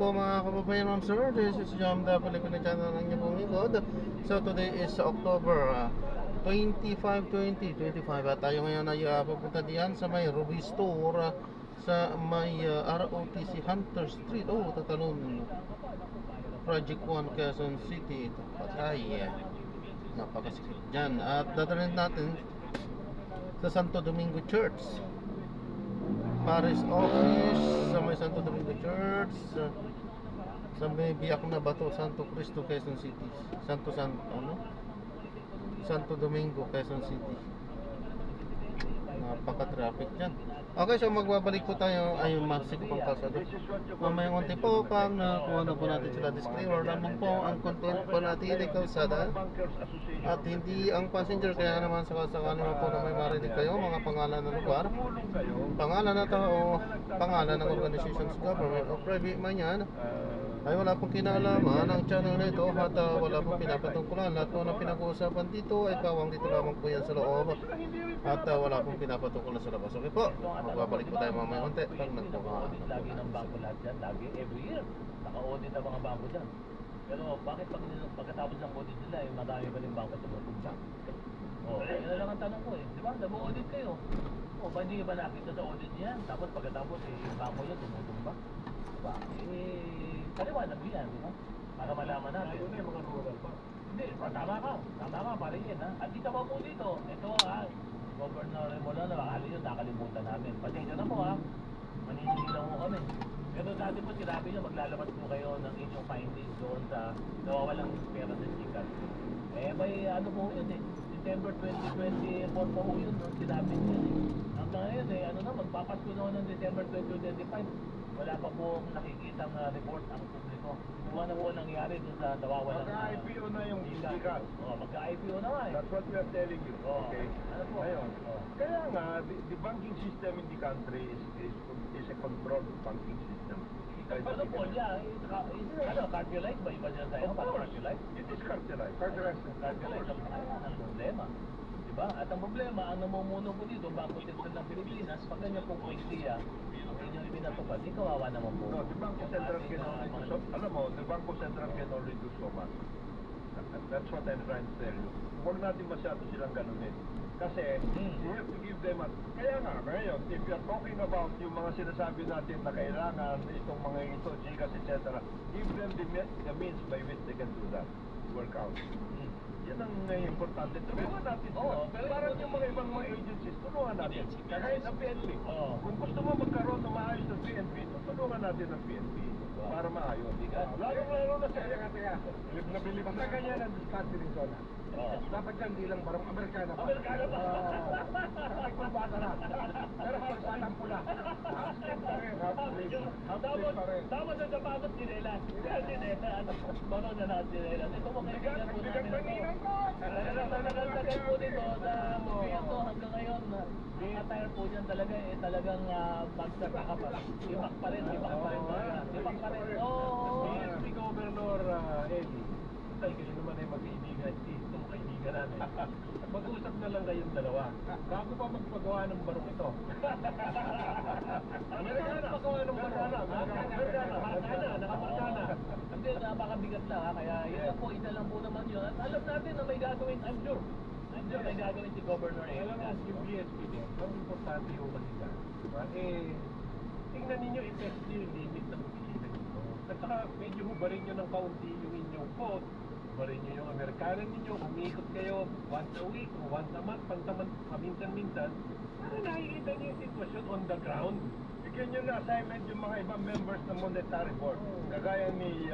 Po mga kababayan, ma'am sir, this is Jam the Filipino channel ng inyong pong lingkod. So today is October 25, 2025 at tayo ngayon ay pupunta diyan sa may Ruby Store sa may ROTC Hunter Street. Oh, Tatalon, Project 1, Quezon City. Ito, patay. Napakasikip dyan. At dadalhin natin sa Santo Domingo Church, Paris Office sa may Santo Domingo Church, sa may biyak na bato, Santo Cristo, Quezon City. Santo Domingo, Quezon City. Napaka-traffic dyan. Okay, so magbabalik po tayo ay masikip ang kalsada. Mamayang unti po pag nakuha na po natin sila disclaimer. Lamang po ang content po natin ay kalsada at hindi ang passenger. Kaya naman sakasakali mo po na may marinig kayo mga pangalan ng lugar, pangalan na tao, pangalan ng organizations, government o private man yan, ay wala pong kinalaman ang channel na ito at wala pong pinapatungkulan. Lahat po ng pinag-uusapan dito ay pawang dito lamang po yan sa loob at wala pong pinapatungkulan sa labas. Okay po, magbabalik po tayo mamaya konti pag nagpupunta. Lagi ng bangko lahat dyan, lagi, every year naka-audit ang mga bangko dyan. Pero bakit pagkatapos ng audit nila, yung madami pa rin bangko tumutumbang? Yun na lang ang tanong ko di ba? Nag-audit kayo. Ba hindi ba nakita sa audit niyan? Tapos pagkatapos yung bangko yun tumutumbang? Diba? Kaliwanag yan, di ba? Para malaman natin. Ano yung mga rural pa? Hindi, tama ka, pare yan ha. At kita pa po dito, ito Governor Remola, nakakali yun, nakalimutan namin. Pasensya na po maninili lang po kami. Pero dati po sinabi nyo, maglalabas po kayo ng inyong findings doon sa nawawalang pera sa Chikas. May ano po yun December 2024 po yun, sinabi nyo yun Hanggang ngayon magpapasko na ng December 2025. Wala pa po nakikitang report ang publiko. Kung ano po nangyari doon sa nawawalang Magka-IPO na yung Chikas. Magka-IPO na nga That's what we are telling you. Okay. Ano po? Ngayon, kaya nga, the banking system in the country is a controlled banking system. Ano po niya? Cardiolite ba? Iba dyan tayo? Para cardiolite? It is cardiolite. Cardiolite ang problema. Diba? At ang problema, ang namumuno po dito, Bangko Sentral ng Pilipinas, pag ganyan pong kwestiya, ang inyong ibinatupad, di kawawa naman po. No, the Bangko Sentral can only do so. Alam mo, the Bangko Sentral can only do so much. That's what I'm trying to tell you. Huwag natin masyado silang ganunin. Kasi, you have to give them kaya nga, ngayon, if you're talking about yung mga sinasabi natin na kailangan itong mga ito, Gcash, etc., give them the means by which they can do that. Work out. Yan ang importante. Tulungan natin sila. Parang yung mga ibang mga agencies, tulungan natin. Kahit ang PNP. Kung gusto mo magkaroon ng maayos ng PNP, tulungan natin ang PNP para maayos. Lalo na sa nabili pa sa ganyan ang discount din zona. Dapat yan bilang barong Amerikana pa. Amerikana pa. Kahit kung bata na. Pero halasatan pula. Tama sa dapat sinelas. Barong na natin sinelas. Ito mo kaibigan po namin. Talagang po dito sa movimiento hanggang ngayon. Mga tire po dyan talagang magsasaka pa. Ibak pa rin talaga. Ibak pa rin. PSP Governor Eddie. Dahil kayo naman ay mag-iibigan. Itong kaibigan namin. Mag-usap na lang kayong dalawa. Bago pa magpagawa ng barong ito. Amerikana. Magpagawa ng barong. Amerikana. Nakamarkana. Hindi, napakabigat lang Kaya yun lang po, isa lang po naman yun. At alam natin na may gagawin, I'm sure may gagawin si Governor A. Alam mo, yung BSP din, ang importante yung kanila. Tingnan ninyo, effective yung limit ng pilihan nyo. At saka, medyo hubarin nyo ng kaunti yung inyong vote. Hubarin nyo yung Amerikanan ninyo, umikot kayo once a week o once a month, paminsan-minsan. Para nakikita nyo yung sitwasyon on the ground. Bigyan nyo na assignment yung mga ibang members ng Monetary Board. Kagaya ni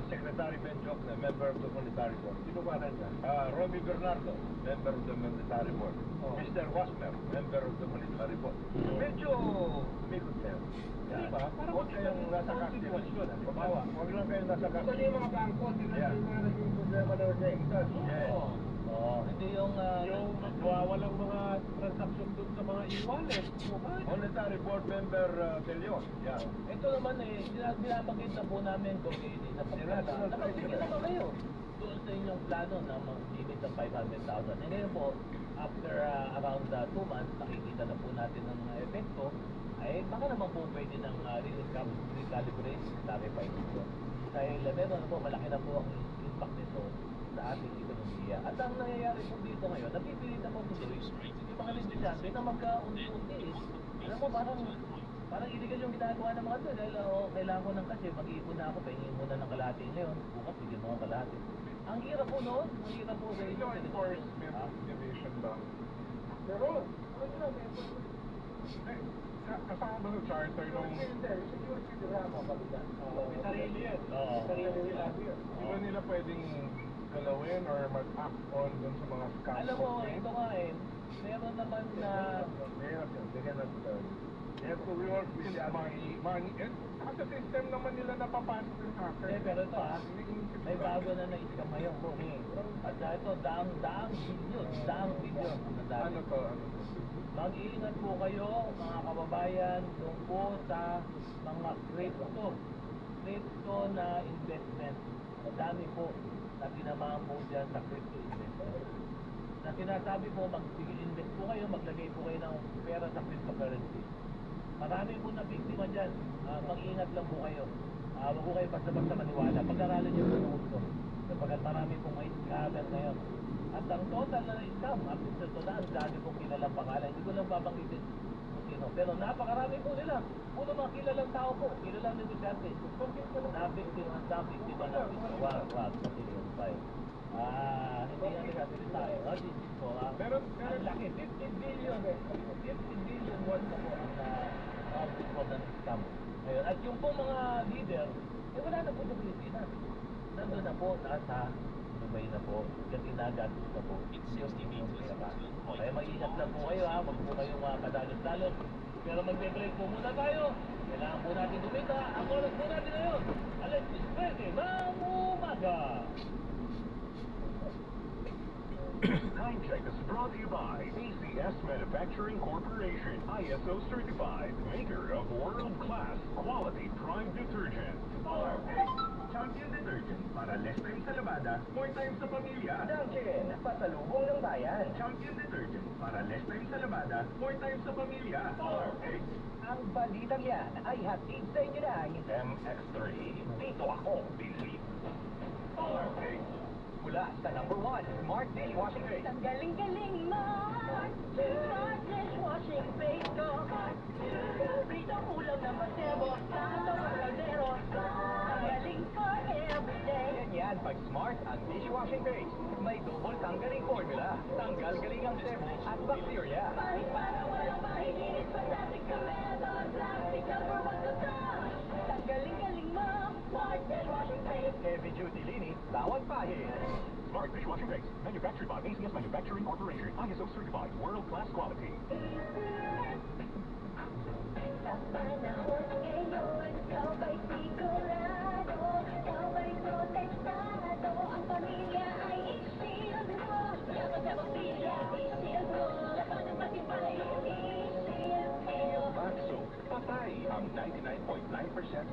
Secretary Benjok na member of the Monetary Board. Sino ba na niya? Romy Bernardo, member of the Monetary Board. Mr. Wasmer, member of the Monetary Board. Medyo umikot kayo. Diba? Huwag kayong nasa kaktiwasyon. Huwag lang kayong nasa kaktiwasyon. Ito yung mga bangko, tingnan yung mga naging problema na sa itas. Hindi yung walang mga transaction doon sa mga e-wallet. Monetary Board Member De Leon. Ito naman binabagit na po namin kung hindi na pagkata. Nakapigil naman kayo doon sa inyong plano na mag-limit ng 500,000. Ngayon po, after around 2 months, nakikita na po natin ng epekto. Ay, baka naman po pwede ng recalibrate, clarify dito. Dahil meron na po, malaki na po ang impact nito sa ating ekonomiya. At ang nangyayari po dito ngayon, napipilit na po tuloy yung mga negosyante na magka-unti-unti. Alam mo, parang illegal yung ginagawa ng mga ito. Dahil kailangan ko ng kasi, mag-iipon na ako, pahingin muna ng kalahati ngayon. Bukas, bigyan mo ang kalahati. Ang hirap po noon, ang hirap po sa inyo. Enforcement division ba? Meron. Kasama ba sa charter nung... Sarili yan. Oo. Sarili nila. Di ba nila pwedeng galawin or mag-act on dun sa mga scam? Alam mo, ito nga meron naman na... They have to work with the money. Sa system naman nila napapasok yung hacker. pero ito may bago na na-scam ngayon. At ito, daang billion. Ano to? Mag-iingat po kayo, mga kababayan, tungkol sa mga crypto na investment. Dami po na tinamaan po dyan sa crypto investment. Na sinasabi po, mag-invest po kayo, maglagay po kayo ng pera sa cryptocurrency. Marami po na biktima dyan. Mag-ingat lang po kayo. Huwag po kayo basta-basta maniwala. Pag-aralan niyo po ng gusto. Sapagkat marami pong may scammer ngayon. At ang total na scam, after ito na, ang dami pong kilalang pangalan. Hindi ko lang babanggitin kung sino. Pero napakarami po nila. Puro mga kilalang tao po, kilalang negosyante. Nabiktima ng ito. Wag, kasi yun pa eh. Hindi yan nagkasalita eh. This is po, ang laki, 50 billion worth na po ang po ng scam. Ngayon, at yung pong mga leader, wala na po sa Pilipinas. Nandun na po, nasa Dubai na po, kasi nagatos na po. Kaya mag-ingat lang po kayo ha, wag po kayong kadalos-dalos. Pero magbe-break po muna tayo. Kailangan po natin kumita. Ang oras po natin ngayon, alas 10 ng umaga. Time check is brought to you by ACS Manufacturing Corporation, ISO certified, maker of world-class quality prime detergent. Champion Detergent para less time sa labada, more time sa pamilya. Dunkin, pasalubong ng bayan. Champion Detergent para less time sa labada, more time sa pamilya. Ang balitang yan ay hatid sa inyo ng MX3, dito ako, believe. mula sa number 1 Smart Dishwashing Base. Ang galing-galing mo, Smart Dishwashing Base ko. Pritong ulam na masebo, sato ang kaldero. Ang galing for everyday. Yan pag Smart ang dishwashing base. May double tanggaling formula. Tanggal-galing ang sebo at bacteria. Kahit para walang mahiginis, plastic na meron, plastic number 1 to touch. Ang galing-galing mo, Smart Dishwashing Base. Heavy duty linis, bawat pahid. Smart Dishwashing Base, manufactured by ACS Manufacturing Corporation, ISO certified, world-class quality. Sa panahon ngayon, ikaw ba'y sigurado? Ikaw ba'y protektado? Ang pamilya ay i-shield mo. Yaman sa pamilya, i-shield mo. Laban ng matibay, i-shield mo. Baxo, patay ang 99.9%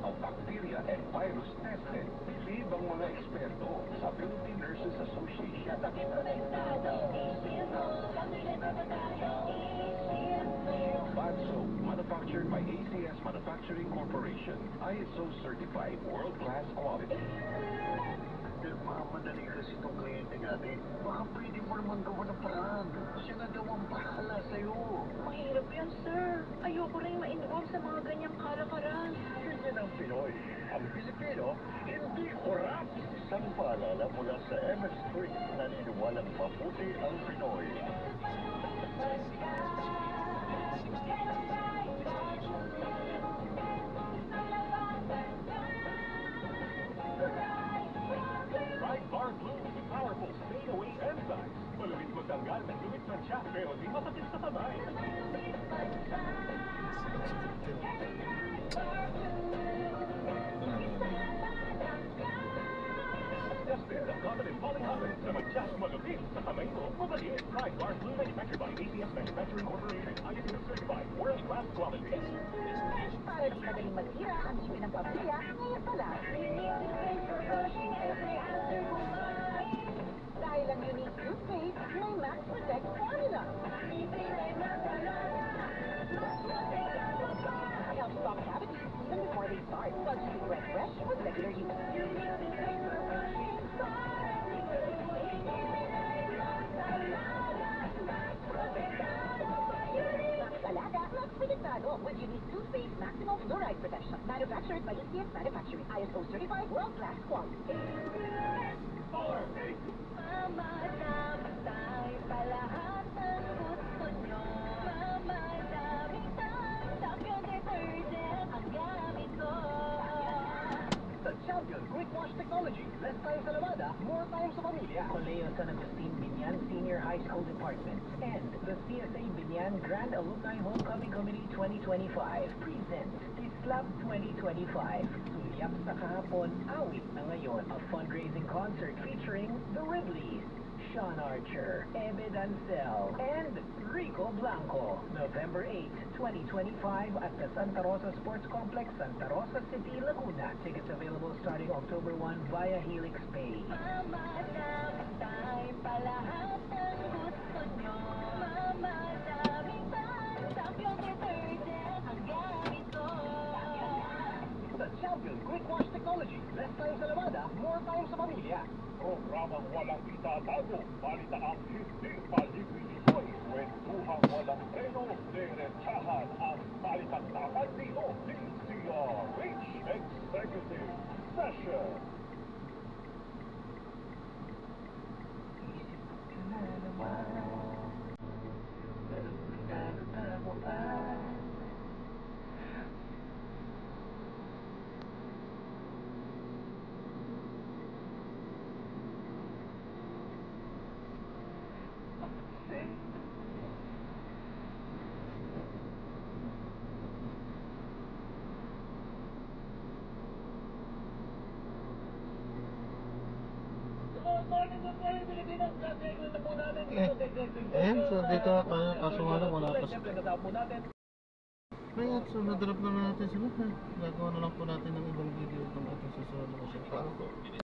of bacteria and virus tested. Believe ang mga eksperto sa Philippine Nurses Association. Bakit protektado? I-shield mo. Pamilya protektado, i-shield mo. Baxo, manufactured by ACS Manufacturing Corporation, ISO certified, world-class quality. Nagmamadali kasi itong kliyente natin. Baka pwede mo naman gawa ng paraan. Siya na daw ang bahala sa'yo. Mahirap yan, sir. Ayoko rin ma-involve sa mga ganyang kalakaran. Ganyan ang Pinoy. Ang Pilipino, hindi korap. Isang paalala mula sa MS3 na niniwalang mabuti ang Pinoy. Right Bar Blue with powerful stay-away enzymes. Malulit magtanggal ng lumit na tiyak pero di masakit sa kamay. Tested ang common and falling habits na mag-tiyak malulit sa kamay mo. Mabalik. Right Bar Blue manufactured by ACS Manufacturing Corporation. ISO certified, world-class quality. Para di madaling masira ang dumi ng pamilya, ngayon pala. Dahil ang unique toothpaste may Max Protect formula. Max Protect sunscreen breath fresh with regular use. Alaga, Max Pilignano with unique toothpaste maximum fluoride protection. Manufactured by ECS Manufacturing, ISO certified world-class quality. Mama, damay pa lahat ng gusto nyo. Mama, daming Champion detergent ang gamit ko. The Champion Quick Wash Technology. Less time sa lavada, more time sa pamilya. Coleo San Agustin Binyan Senior High School Department and the CSA Binyan Grand Alumni Homecoming Committee 2025 present Islab 2025. Sulyap sa kahapon, awit na ngayon. A fundraising concert featuring the Ridleys, Sean Archer, Ebe Dancel, and Rico Blanco. November 8, 2025 at the Santa Rosa Sports Complex, Santa Rosa City, Laguna. Tickets available starting October 1 via Helix Pay. Mama, damay pa lahat ng gusto nyo. Mama, daming Champion detergent ang gamit ko. The Champion Quick Wash Technology. Less time sa lavada, more time sa pamilya. Programang walang itatago, balitaang hindi paligoy-ligoy, kwentuhang walang preno, diretsahan ang balitaktakan dito, DZRH Executive Session. Ayan, so dito tayo, kaso nga lang wala pa. Ayan, so na-drop na natin sila. Gagawa na lang po natin ng ibang video itong ito sa solo. Parang